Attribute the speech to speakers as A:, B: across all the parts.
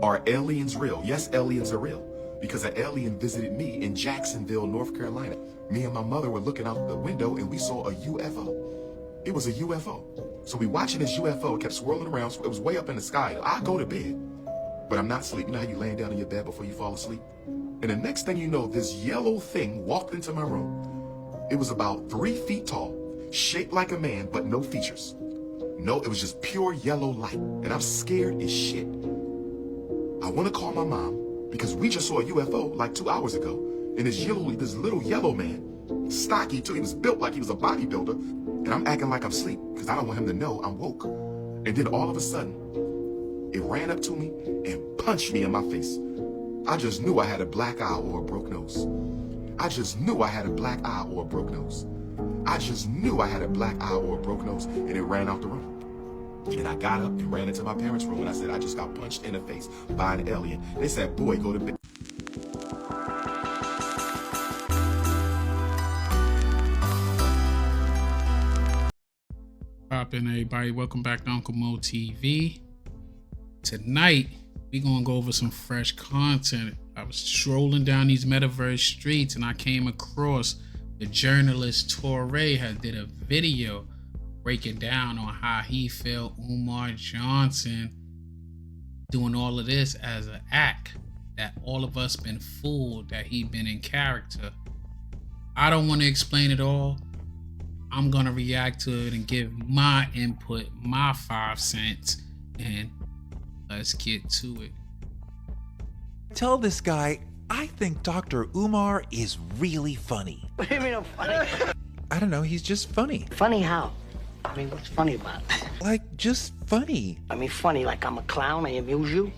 A: Are aliens real? Yes, aliens are real. Because an alien visited me in Jacksonville, North Carolina. Me and my mother were looking out the window and we saw a UFO. It was a UFO. So we watching this UFO, it kept swirling around, so it was way up in the sky. I go to bed, but I'm not asleep. You know how you laying down in your bed before you fall asleep? And the next thing you know, this yellow thing walked into my room. It was about 3 feet tall, shaped like a man, but no features. No, it was just pure yellow light. And I'm scared as shit. I want to call my mom because we just saw a UFO like 2 hours ago. And this little yellow man, stocky too, he was built like he was a bodybuilder. And I'm acting like I'm asleep because I don't want him to know I'm woke. And then all of a sudden, it ran up to me and punched me in my face. I just knew I had a black eye or a broke nose. I just knew I had a black eye or a broke nose. I just knew I had a black eye or a broke nose, and it ran out the room. And I got up and ran into my parents' room, and I said, I just got punched in the face by an alien. They said, boy, go to bed.
B: Poppin', everybody. Welcome back to Uncle Mo TV. Tonight, we're going to go over some fresh content. I was strolling down these metaverse streets and I came across the journalist Touré had did a video breaking down on how he felt Umar Johnson doing all of this as an act, that all of us been fooled, that he been in character. I don't want to explain it all. I'm going to react to it and give my input, my 5 cents, and let's get to it.
C: Tell this guy, I think Dr. Umar is really funny.
D: What do you mean I'm funny?
C: I don't know, he's just funny.
D: Funny how? I mean, what's funny about it?
C: Like, just funny.
D: I mean, funny like I'm a clown, I amuse you?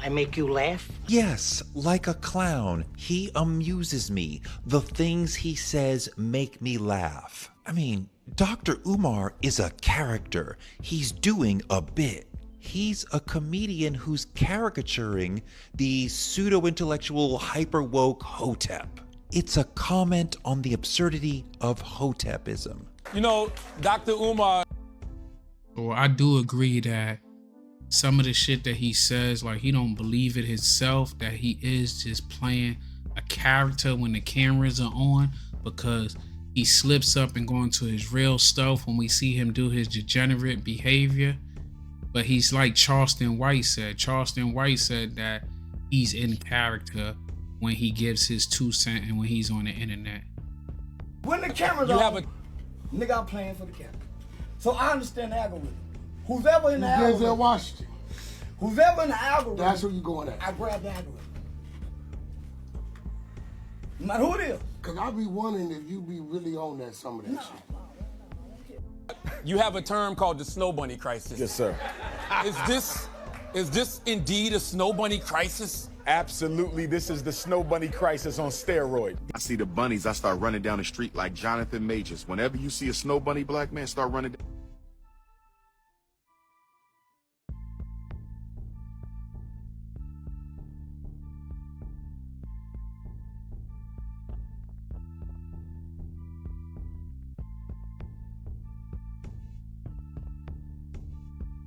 D: I make you laugh?
C: Yes, like a clown. He amuses me. The things he says make me laugh. I mean, Dr. Umar is a character. He's doing a bit. He's a comedian who's caricaturing the pseudo-intellectual hyper-woke Hotep. It's a comment on the absurdity of Hotepism.
E: You know, Dr. Umar.
B: So I do agree that some of the shit that he says, like he don't believe it himself, that he is just playing a character when the cameras are on, because he slips up and going to his real stuff when we see him do his degenerate behavior. But he's like Charleston White said. Charleston White said that he's in character when he gives his 2 cents and when he's on the internet.
F: When the camera's on, nigga, I'm playing for the camera. So I understand the algorithm. Who's ever in the algorithm,
G: Washington.
F: who's ever in the algorithm,
G: That's what you going at.
F: I grab the algorithm. No matter who it is.
G: Cause I be wondering if you be really on that some of that shit.
E: You have a term called the snow bunny crisis.
H: Yes, sir.
E: Is this indeed a snow bunny crisis?
H: Absolutely, this is the snow bunny crisis on steroid.
A: I see the bunnies, I start running down the street like Jonathan Majors. Whenever you see a snow bunny black man, start running down.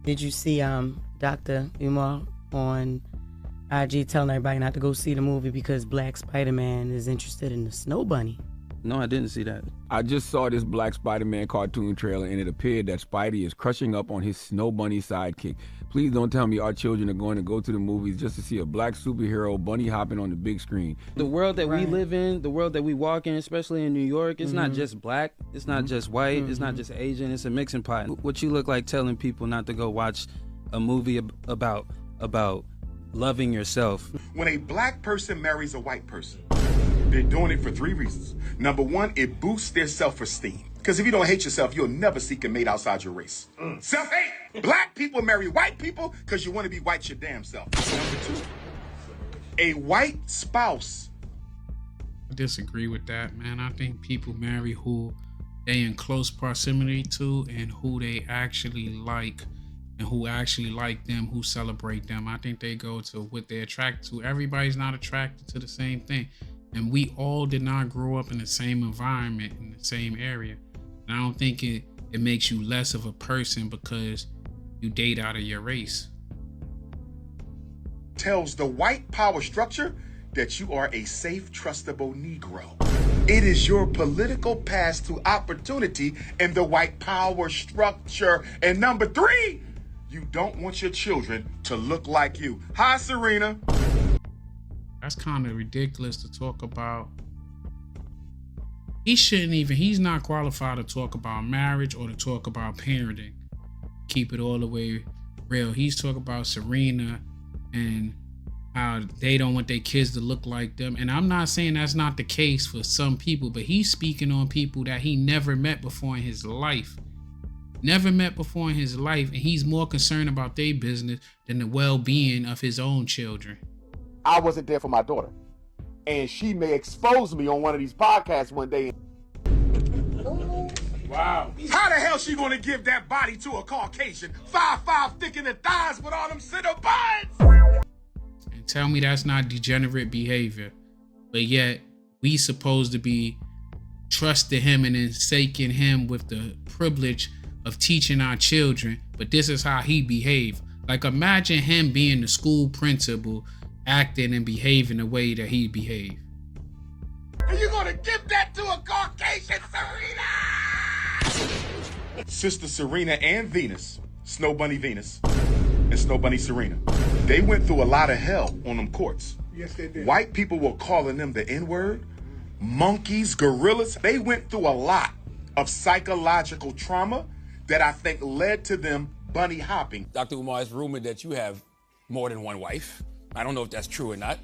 I: Did you see Dr. Umar on IG telling everybody not to go see the movie because Black Spider-Man is interested in the snow bunny?
J: No, I didn't see that.
K: I just saw this Black Spider-Man cartoon trailer, and it appeared that Spidey is crushing up on his snow bunny sidekick. Please don't tell me our children are going to go to the movies just to see a black superhero bunny hopping on the big screen.
J: The world that we live in, the world that we walk in, especially in New York, it's not just black, it's not just white, it's not just Asian, it's a mixing pot. What you look like telling people not to go watch a movie about loving yourself.
A: When a black person marries a white person, they're doing it for 3 reasons. Number 1, it boosts their self-esteem. Because if you don't hate yourself, you'll never seek a mate outside your race. Self-hate. Black people marry white people because you want to be white your damn self. Number 2, a white spouse.
B: I disagree with that, man. I think people marry who they in close proximity to and who they actually like and who actually like them, who celebrate them. I think they go to what they're attracted to. Everybody's not attracted to the same thing. And we all did not grow up in the same environment, in the same area. And I don't think it makes you less of a person because you date out of your race.
A: tells the white power structure that you are a safe, trustable Negro. It is your political path to opportunity in the white power structure. And number 3, you don't want your children to look like you. Hi, Serena.
B: That's kind of ridiculous to talk about. He's not qualified to talk about marriage or to talk about parenting. Keep it all the way real. He's talking about Serena and how they don't want their kids to look like them. And I'm not saying that's not the case for some people, but he's speaking on people that he never met before in his life. And he's more concerned about their business than the well-being of his own children.
H: I wasn't there for my daughter. And she may expose me on one of these podcasts one day.
A: Wow. How the hell she gonna give that body to a Caucasian? 5'5", thick in the thighs with all them Cinnabons?
B: And tell me that's not degenerate behavior. But yet, we supposed to be trusting him and forsaking him with the privilege of teaching our children. But this is how he behaved. Like, imagine him being the school principal, acting and behaving the way that he behaved.
A: Are you gonna give that to a Caucasian, Serena? Sister Serena and Venus, Snow Bunny Venus, and Snow Bunny Serena, they went through a lot of hell on them courts.
G: Yes, they did.
A: White people were calling them the N-word, monkeys, gorillas. They went through a lot of psychological trauma that I think led to them bunny hopping.
E: Dr. Umar, it's rumored that you have more than one wife. I don't know if that's true or not.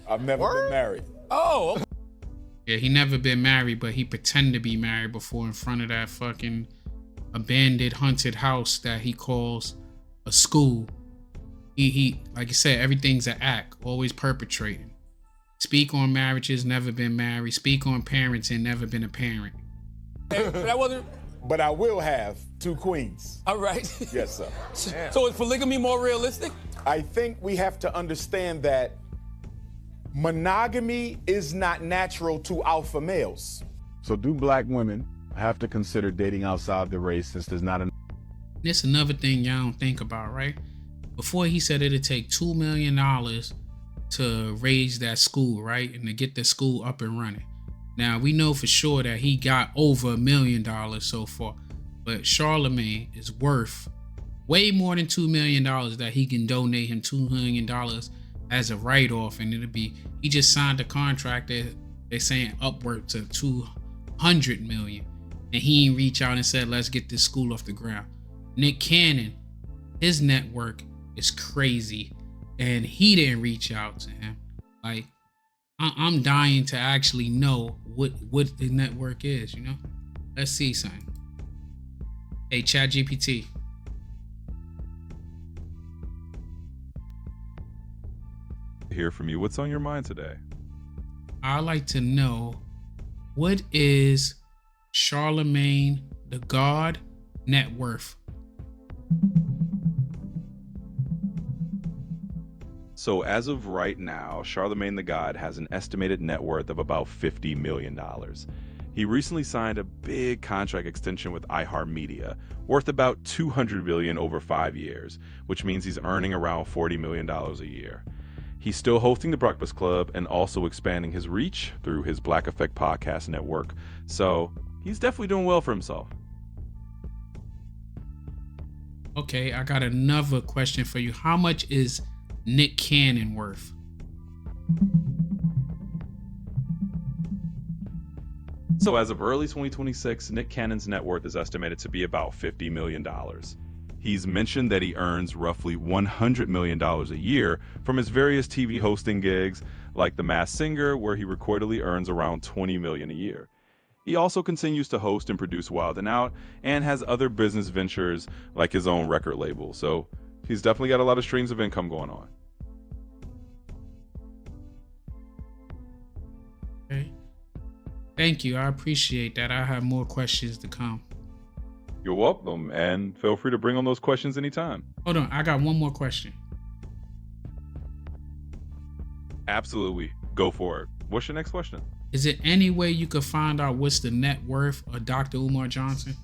H: I've never been married.
E: Oh, okay.
B: Yeah, he never been married, but he pretended to be married before in front of that fucking abandoned, haunted house that he calls a school. He like you said, everything's an act, always perpetrating. Speak on marriages, never been married. Speak on parenting, never been a parent.
E: But that wasn't.
H: But I will have 2 queens.
E: All right.
H: Yes, sir.
E: So is polygamy more realistic?
H: I think we have to understand that monogamy is not natural to alpha males.
L: So do black women have to consider dating outside the race since there's not a...
B: This another thing y'all don't think about, right? Before he said it'd take $2 million to raise that school, right? And to get the school up and running. Now, we know for sure that he got over $1 million so far. But Charlemagne is worth way more than $2 million that he can donate him $2 million as a write-off. And it'll be, he just signed a contract that they're saying upward to $200 million. And he ain't reach out and said, let's get this school off the ground. Nick Cannon, his network is crazy. And he didn't reach out to him. Like, I'm dying to actually know what the network is, you know? Let's see something. Hey, ChatGPT.
M: Hear from you. What's on your mind today?
B: I'd like to know, what is Charlemagne the God net worth?
M: So as of right now, Charlemagne the God has an estimated net worth of about $50 million. He recently signed a big contract extension with iHeartMedia, worth about $200 billion over 5 years, which means he's earning around $40 million a year. He's still hosting the Breakfast Club and also expanding his reach through his Black Effect podcast network. So he's definitely doing well for himself.
B: Okay, I got another question for you. How much is Nick Cannon worth?
M: So as of early 2026, Nick Cannon's net worth is estimated to be about $50 million. He's mentioned that he earns roughly $100 million a year from his various TV hosting gigs, like The Masked Singer, where he reportedly earns around $20 million a year. He also continues to host and produce Wild 'N Out and has other business ventures like his own record label. So he's definitely got a lot of streams of income going on.
B: Okay. Thank you. I appreciate that. I have more questions to come.
M: You're welcome, and feel free to bring on those questions anytime.
B: Hold on, I got one more question.
M: Absolutely. Go for it. What's your next question?
B: Is there any way you could find out what's the net worth of Dr. Umar Johnson?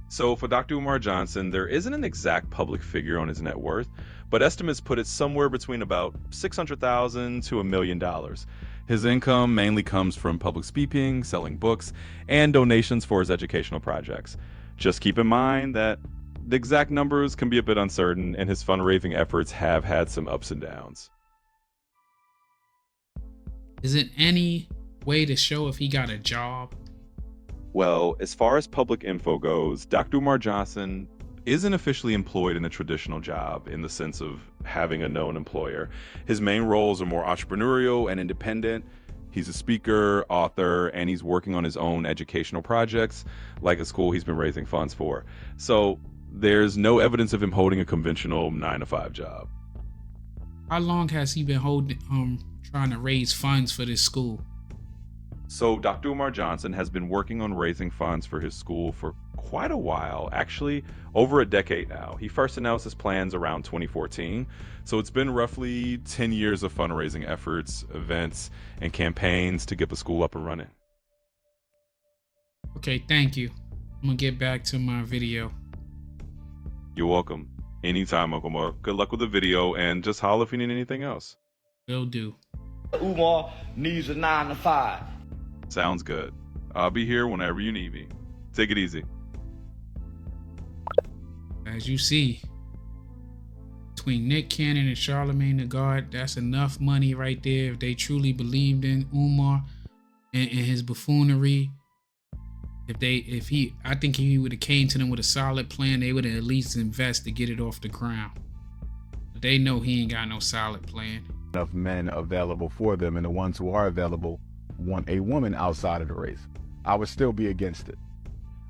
M: So for Dr. Umar Johnson, there isn't an exact public figure on his net worth, but estimates put it somewhere between about $600,000 to $1 million. His income mainly comes from public speaking, selling books, and donations for his educational projects. Just keep in mind that the exact numbers can be a bit uncertain, and his fundraising efforts have had some ups and downs.
B: Is it any way to show if he got a job?
M: Well, as far as public info goes, Dr. Umar Johnson isn't officially employed in a traditional job in the sense of having a known employer. His main roles are more entrepreneurial and independent. He's a speaker, author, and he's working on his own educational projects, like a school he's been raising funds for. So there's no evidence of him holding a conventional 9-to-5 job.
B: How long has he been trying to raise funds for this school?
M: So Dr. Umar Johnson has been working on raising funds for his school for quite a while, actually over a decade now. He first announced his plans around 2014, so it's been roughly 10 years of fundraising efforts, events, and campaigns to get the school up and running.
B: Okay, thank you. I'm gonna get back to my video.
M: You're welcome. Anytime, Uncle Umar. Good luck with the video, and just holler if you need anything else.
B: Will do.
F: Umar needs a 9-to-5.
M: Sounds good. I'll be here whenever you need me. Take it easy.
B: As you see, between Nick Cannon and Charlemagne the God, that's enough money right there. If they truly believed in Umar and his buffoonery, I think he would have came to them with a solid plan, they would have at least invest to get it off the ground. But they know he ain't got no solid plan.
L: Enough men available for them, and the ones who are available want a woman outside of the race. I would still be against it.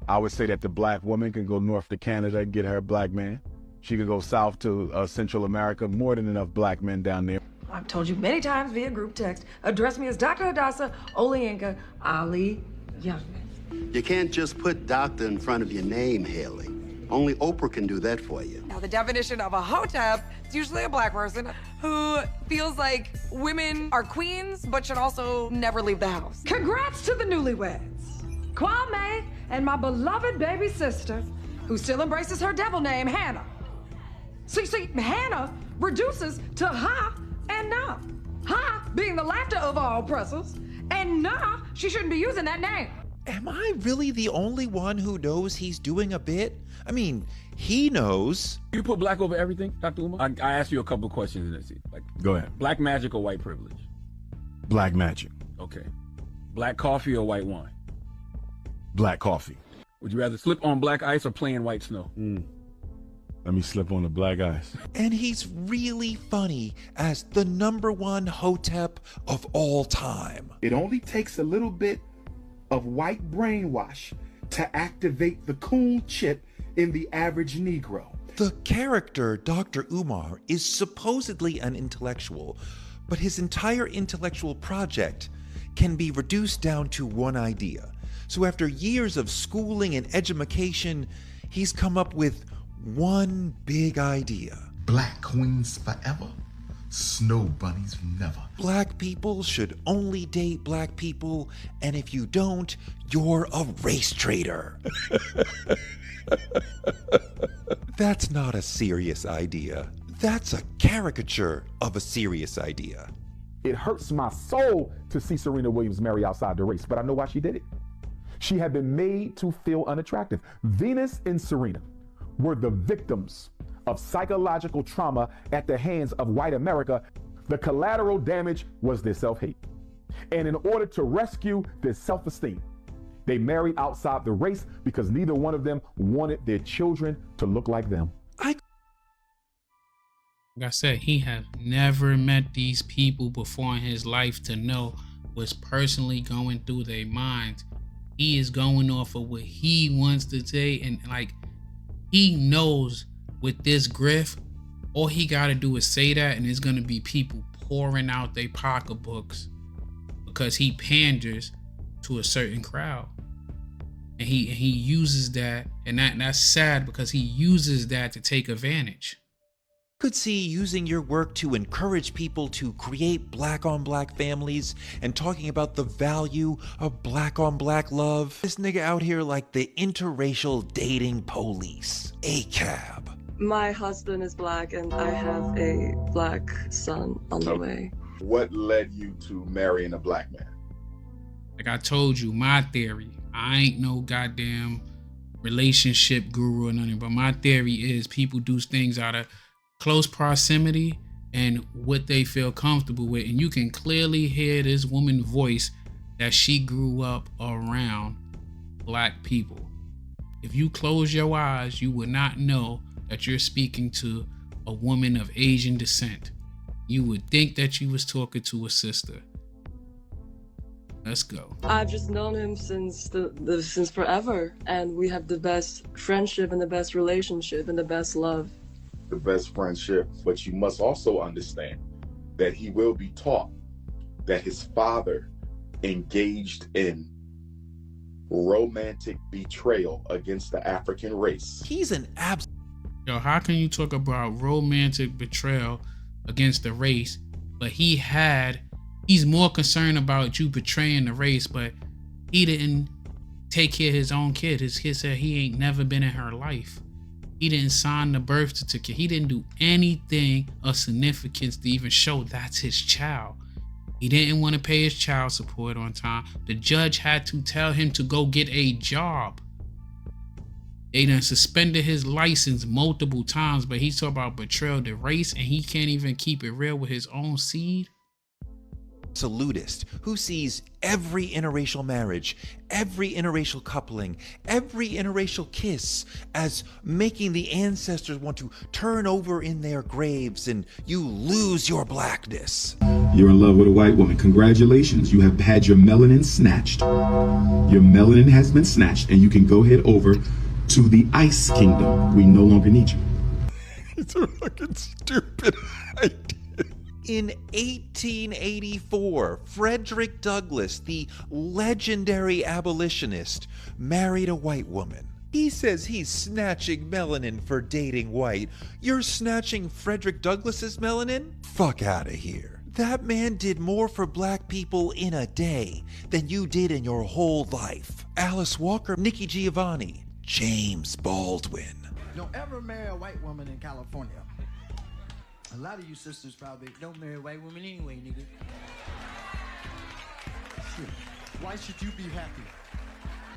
L: I would say that the black woman can go north to Canada and get her a black man. She could go south to Central America. More than enough black men down there.
N: I've told you many times via group text, address me as Dr. Hadassah Olayinka Ali Youngman.
O: You can't just put doctor in front of your name, Haley. Only Oprah can do that for you.
N: Now, the definition of a hotep is usually a black person who feels like women are queens, but should also never leave the house. Congrats to the newlyweds, Kwame and my beloved baby sister, who still embraces her devil name, Hannah. See, Hannah reduces to ha and nah. Ha being the laughter of all oppressors, and nah, she shouldn't be using that name.
C: Am I really the only one who knows he's doing a bit? I mean, he knows.
K: You put black over everything, Dr. Umar? I asked you a couple questions in this. Like,
L: go ahead.
K: Black magic or white privilege?
L: Black magic.
K: Okay. Black coffee or white wine?
L: Black coffee.
K: Would you rather slip on black ice or play in white snow?
L: Let me slip on the black ice.
C: And he's really funny as the #1 hotep of all time.
P: It only takes a little bit of white brainwash to activate the cool chip in the average Negro.
C: The character, Dr. Umar, is supposedly an intellectual, but his entire intellectual project can be reduced down to one idea. So after years of schooling and education, he's come up with one big idea.
A: Black queens forever, snow bunnies never.
C: Black people should only date black people, and if you don't, you're a race traitor. That's not a serious idea. That's a caricature of a serious idea.
H: It hurts my soul to see Serena Williams marry outside the race, but I know why she did it. She had been made to feel unattractive. Venus and Serena were the victims of psychological trauma at the hands of white America. The collateral damage was their self-hate. And in order to rescue their self-esteem, they married outside the race because neither one of them wanted their children to look like them.
B: Like I said, he had never met these people before in his life to know what's personally going through their minds. He is going off of what he wants to say, and like he knows with this grift, all he gotta do is say that, and there's gonna be people pouring out their pocketbooks because he panders to a certain crowd, and he uses that, and that's sad because he uses that to take advantage.
C: Could see using your work to encourage people to create black-on-black families and talking about the value of black-on-black love. This nigga out here like the interracial dating police. ACAB.
Q: My husband is black and I have a black son on the way.
R: What led you to marrying a black man?
B: Like I told you, my theory. I ain't no goddamn relationship guru or nothing, but my theory is people do things out of close proximity and what they feel comfortable with. And you can clearly hear this woman's voice that she grew up around black people. If you close your eyes, you would not know that you're speaking to a woman of Asian descent. You would think that you was talking to a sister. Let's go.
Q: I've just known him since since forever, and we have the best friendship and the best relationship and the best love.
R: The best friendship, but you must also understand that he will be taught that his father engaged in romantic betrayal against the African race.
C: He's an
B: Yo, how can you talk about romantic betrayal against the race, but he's more concerned about you betraying the race, but he didn't take care of his own kid. His kid said he ain't never been in her life. He didn't sign the birth certificate. He didn't do anything of significance to even show that's his child. He didn't want to pay his child support on time. The judge had to tell him to go get a job. They done suspended his license multiple times, but he's talking about betrayal to race and he can't even keep it real with his own seed.
C: Absolutist who sees every interracial marriage, every interracial coupling, every interracial kiss as making the ancestors want to turn over in their graves and you lose your blackness.
P: You're in love with a white woman. Congratulations. You have had your melanin snatched. Your melanin has been snatched and you can go head over to the Ice Kingdom. We no longer need you.
C: It's a fucking stupid idea. In 1884, Frederick Douglass, the legendary abolitionist, married a white woman. He says he's snatching melanin for dating white. You're snatching Frederick Douglass's melanin? Fuck out of here. That man did more for black people in a day than you did in your whole life. Alice Walker, Nikki Giovanni, James Baldwin.
S: Don't ever marry a white woman in California. A lot of you sisters probably don't marry white women anyway, nigga. Shit. Why should you be happy?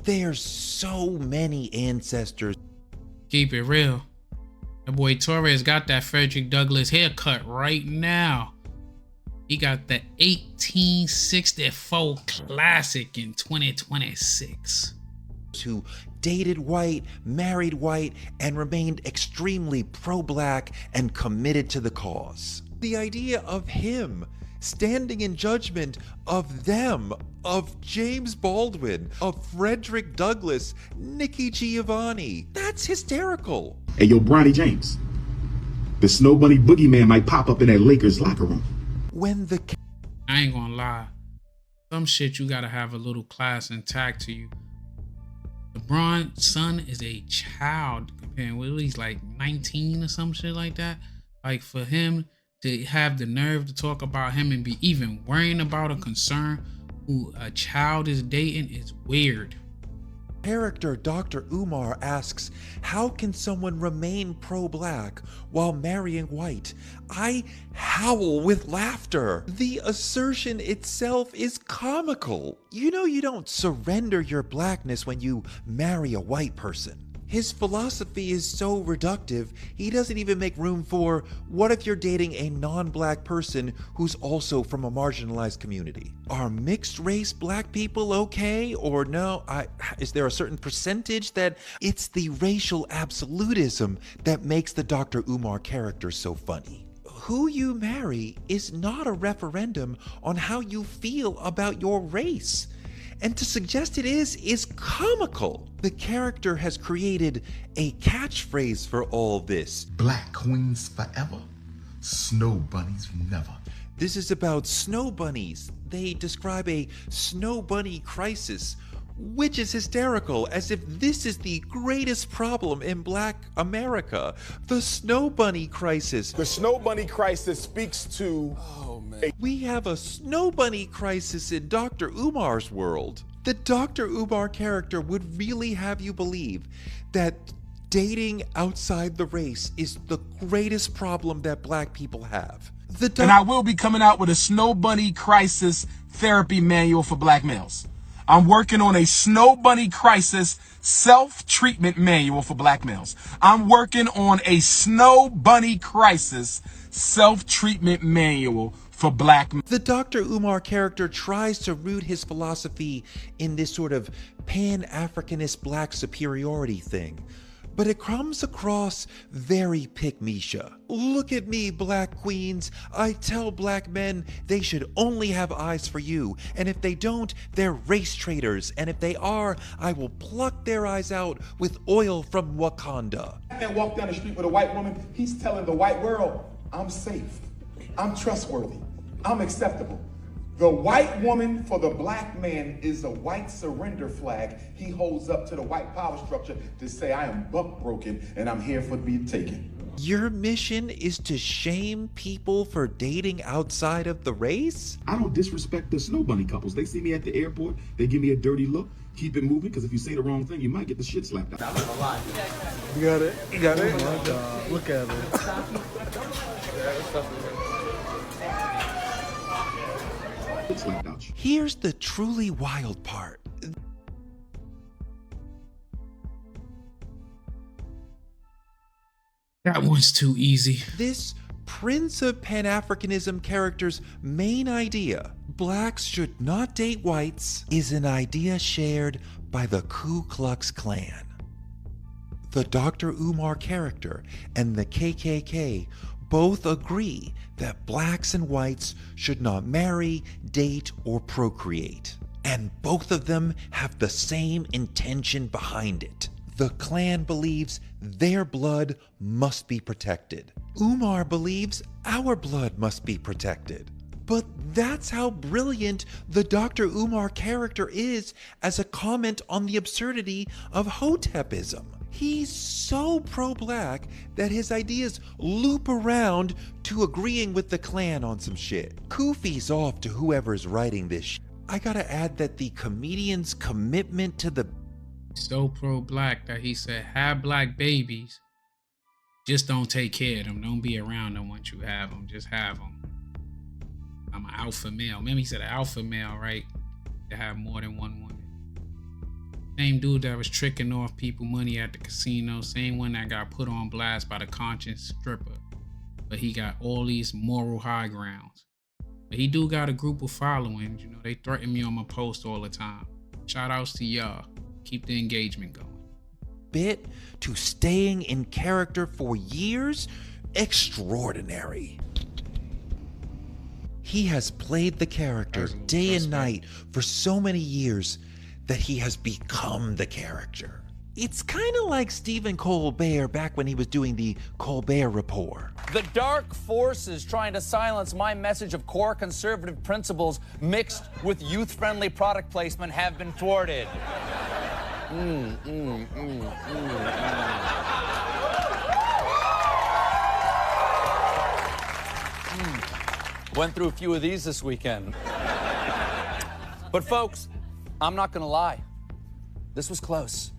C: There's so many ancestors.
B: Keep it real. That boy Torres got that Frederick Douglass haircut right now. He got the 1864 classic in 2026.
C: Who dated white, married white, and remained extremely pro-black and committed to the cause. The idea of him standing in judgment of them, of James Baldwin, of Frederick Douglass, Nikki Giovanni, that's hysterical.
P: Hey, yo, Bronny James, the Snow Bunny boogeyman might pop up in that Lakers locker room.
C: When the...
B: I ain't gonna lie. Some shit you gotta have a little class and tact to you. LeBron's son is a child comparing with he's like 19 or some shit like that. Like for him to have the nerve to talk about him and be even worrying about a concern who a child is dating is weird.
C: Character Dr. Umar asks, how can someone remain pro-black while marrying white? I howl with laughter. The assertion itself is comical. You know you don't surrender your blackness when you marry a white person. His philosophy is so reductive, he doesn't even make room for, what if you're dating a non-black person who's also from a marginalized community? Are mixed race black people okay? Or no, is there a certain percentage that it's the racial absolutism that makes the Dr. Umar character so funny? Who you marry is not a referendum on how you feel about your race. And to suggest it is comical. The character has created a catchphrase for all this.
A: Black queens forever, snow bunnies never.
C: This is about snow bunnies. They describe a snow bunny crisis which is hysterical, as if this is the greatest problem in Black America. The Snow Bunny crisis.
T: The Snow Bunny crisis speaks to...
C: We have a Snow Bunny crisis in Dr. Umar's world. The Dr. Umar character would really have you believe that dating outside the race is the greatest problem that Black people have.
E: And I will be coming out with a Snow Bunny crisis therapy manual for Black males. I'm working on a Snow Bunny crisis self-treatment manual for Black males. I'm working on a Snow Bunny crisis self-treatment manual for Black men.
C: The Dr. Umar character tries to root his philosophy in this sort of Pan-Africanist Black superiority thing, but it comes across very pick-me-sha. Look at me, Black queens. I tell Black men they should only have eyes for you, and if they don't, they're race traitors, and if they are, I will pluck their eyes out with oil from Wakanda.
T: And walk down the street with a white woman, he's telling the white world, I'm safe, I'm trustworthy, I'm acceptable. The white woman for the Black man is a white surrender flag he holds up to the white power structure to say, I am buck broken and I'm here for be taken.
C: Your mission is to shame people for dating outside of the race?
P: I don't disrespect the Snow Bunny couples. They see me at the airport, they give me a dirty look, keep it moving, because if you say the wrong thing, you might get the shit slapped out.
S: You got it? You got it? Oh my God. Look at
P: it.
C: Here's the truly wild part.
B: That one's too easy.
C: This Prince of Pan-Africanism character's main idea, blacks should not date whites, is an idea shared by the Ku Klux Klan. The Dr. Umar character and the KKK both agree that blacks and whites should not marry, date, or procreate. And both of them have the same intention behind it. The Klan believes their blood must be protected. Umar believes our blood must be protected. But that's how brilliant the Dr. Umar character is as a comment on the absurdity of Hotepism. He's so pro-black that his ideas loop around to agreeing with the Klan on some shit. Koofies off to whoever's writing this shit. I gotta add that the comedian's commitment to the...
B: So pro-black that he said, have black babies. Just don't take care of them. Don't be around them once you have them. Just have them. I'm an alpha male. Remember he said an alpha male, right? To have more than one woman. Same dude that was tricking off people money at the casino. Same one that got put on blast by the conscious stripper. But he got all these moral high grounds. But he do got a group of followings. You know, they threaten me on my post all the time. Shout outs to y'all. Keep the engagement going.
C: Bit to staying in character for years? Extraordinary. He has played the character day and night for so many years that he has become the character. It's kind of like Stephen Colbert back when he was doing the Colbert Report.
U: The dark forces trying to silence my message of core conservative principles mixed with youth-friendly product placement have been thwarted. Went through a few of these this weekend. But folks, I'm not gonna lie. This was close.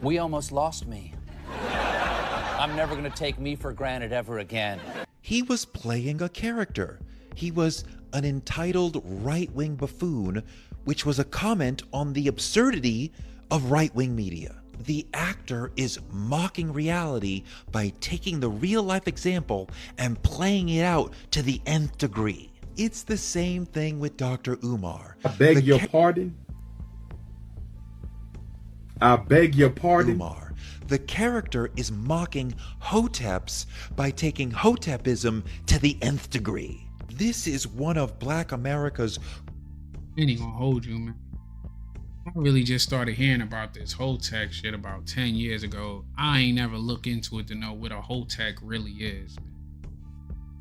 U: We almost lost me. I'm never gonna take me for granted ever again.
C: He was playing a character. He was an entitled right-wing buffoon, which was a comment on the absurdity of right-wing media. The actor is mocking reality by taking the real-life example and playing it out to the nth degree. It's the same thing with Dr. Umar.
P: I beg your pardon? I beg your pardon?
C: Umar. The character is mocking Hoteps by taking Hotepism to the nth degree. This is one of Black America's...
B: I ain't gonna hold you, man. I really just started hearing about this Hotep shit about 10 years ago. I ain't never looked into it to know what a Hotep really is,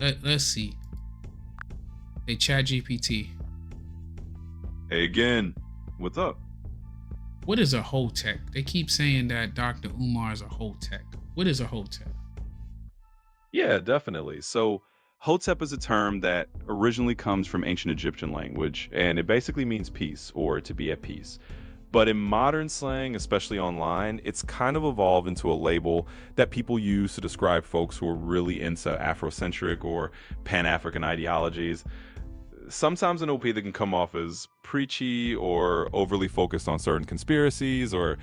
B: man. Let's see. Hey, ChatGPT.
M: Hey again. What's up?
B: What is a Hotep? They keep saying that Dr. Umar is a Hotep. What is a Hotep?
M: Yeah, definitely. So Hotep is a term that originally comes from ancient Egyptian language, and it basically means peace or to be at peace. But in modern slang, especially online, it's kind of evolved into a label that people use to describe folks who are really into Afrocentric or Pan-African ideologies. Sometimes an OP that can come off as preachy or overly focused on certain conspiracies or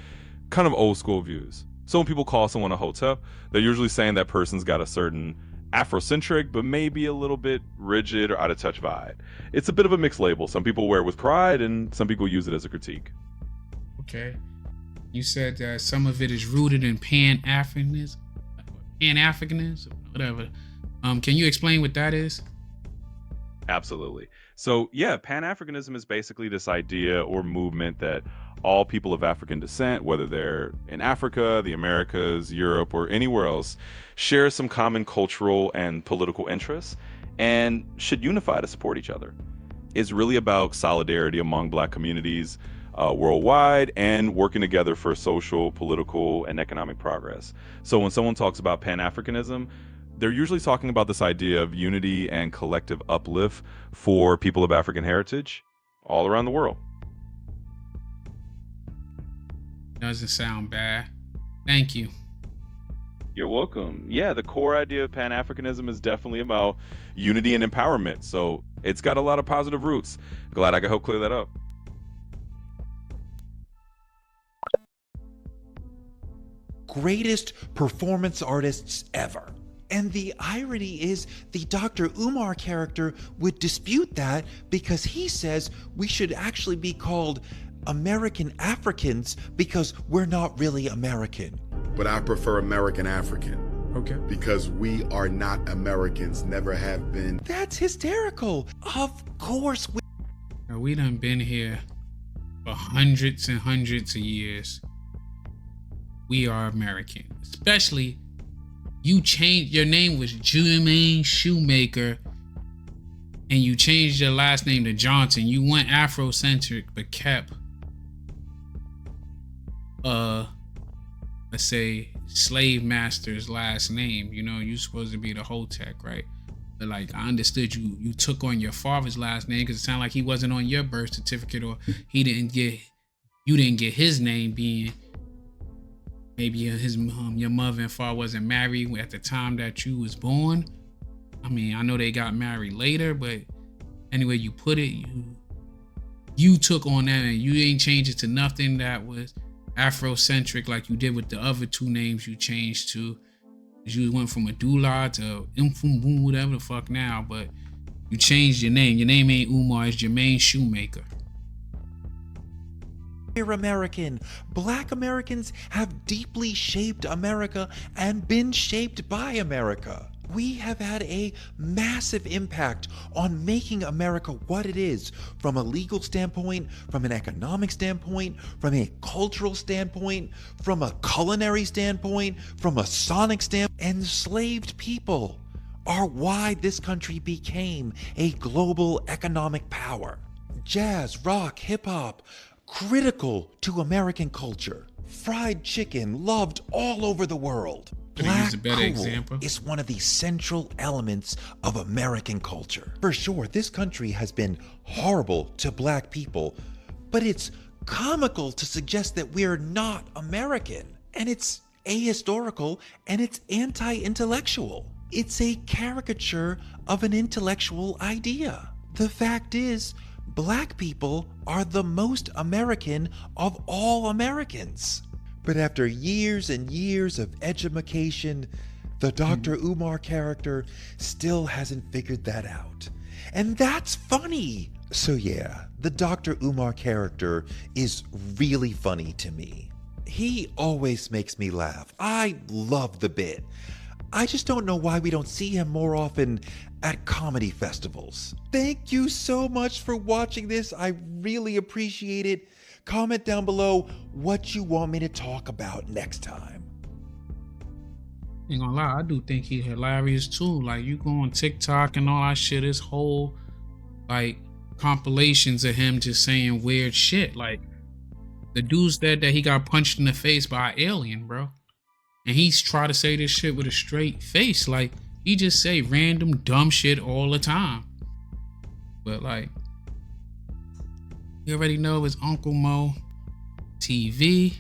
M: kind of old school views. So when people call someone a Hotep, they're usually saying that person's got a certain Afrocentric, but maybe a little bit rigid or out of touch vibe. It's a bit of a mixed label. Some people wear it with pride and some people use it as a critique.
B: Okay. You said that some of it is rooted in Pan-Africanism, whatever. Can you explain what that is?
M: Absolutely. So yeah, Pan-Africanism is basically this idea or movement that all people of African descent, whether they're in Africa, the Americas, Europe, or anywhere else, share some common cultural and political interests and should unify to support each other. It's really about solidarity among Black communities worldwide and working together for social, political, and economic progress. So when someone talks about Pan-Africanism, they're usually talking about this idea of unity and collective uplift for people of African heritage all around the world.
B: Doesn't sound bad. Thank you.
M: You're welcome. Yeah, the core idea of Pan-Africanism is definitely about unity and empowerment. So it's got a lot of positive roots. Glad I could help clear that up.
C: Greatest performance artists ever. And the irony is the Dr. Umar character would dispute that because he says we should actually be called American Africans because we're not really American.
A: But I prefer American African.
C: Okay.
A: Because we are not Americans, never have been.
C: That's hysterical. Of course we...
B: Now, we done been here for hundreds and hundreds of years. We are American. Especially, you changed, your name was Jermaine Shoemaker, and you changed your last name to Johnson. You went Afrocentric, but kept, let's say, slave master's last name. You know, you're supposed to be the Hotep, right? But like, I understood you took on your father's last name because it sounded like he wasn't on your birth certificate, or you didn't get his name being, maybe your mother and father wasn't married at the time that you was born. I mean, I know they got married later, but anyway, you put it, you took on that and you ain't changed it to nothing that was Afrocentric like you did with the other two names you changed to. You went from Adula to Boom, whatever the fuck now, but you changed your name. Your name ain't Umar, it's Jermaine Shoemaker.
C: We're American. Black Americans have deeply shaped America and been shaped by America. We have had a massive impact on making America what it is, from a legal standpoint, from an economic standpoint, from a cultural standpoint, from a culinary standpoint, from a sonic standpoint. Enslaved people are why this country became a global economic power. Jazz, rock, hip-hop, critical to American culture. Fried chicken loved all over the world. Black cool is one of the central elements of American culture. For sure, this country has been horrible to Black people, but it's comical to suggest that we're not American. And it's ahistorical and it's anti-intellectual. It's a caricature of an intellectual idea. The fact is, Black people are the most American of all Americans. But after years and years of edumacation, the Dr. Umar character still hasn't figured that out. And that's funny. So yeah, the Dr. Umar character is really funny to me. He always makes me laugh. I love the bit. I just don't know why we don't see him more often at comedy festivals. Thank you so much for watching this. I really appreciate it. Comment down below what you want me to talk about next time.
B: Ain't gonna lie, I do think he's hilarious too. Like, you go on TikTok and all that shit, his whole like compilations of him just saying weird shit. Like, The dude said that he got punched in the face by an alien, bro. And he's trying to say this shit with a straight face. Like, he just say random dumb shit all the time. But like, you already know it's Uncle Mo TV.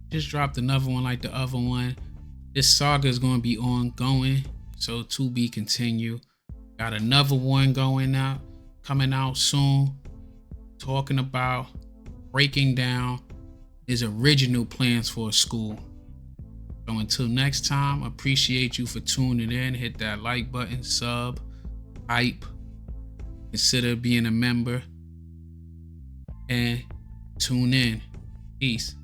B: Just dropped another one like the other one. This saga is going to be ongoing. So to be continued. Got another one coming out soon. Talking about breaking down his original plans for a school. So until next time, appreciate you for tuning in. Hit that like button, sub, hype. Consider being a member. And tune in. Peace.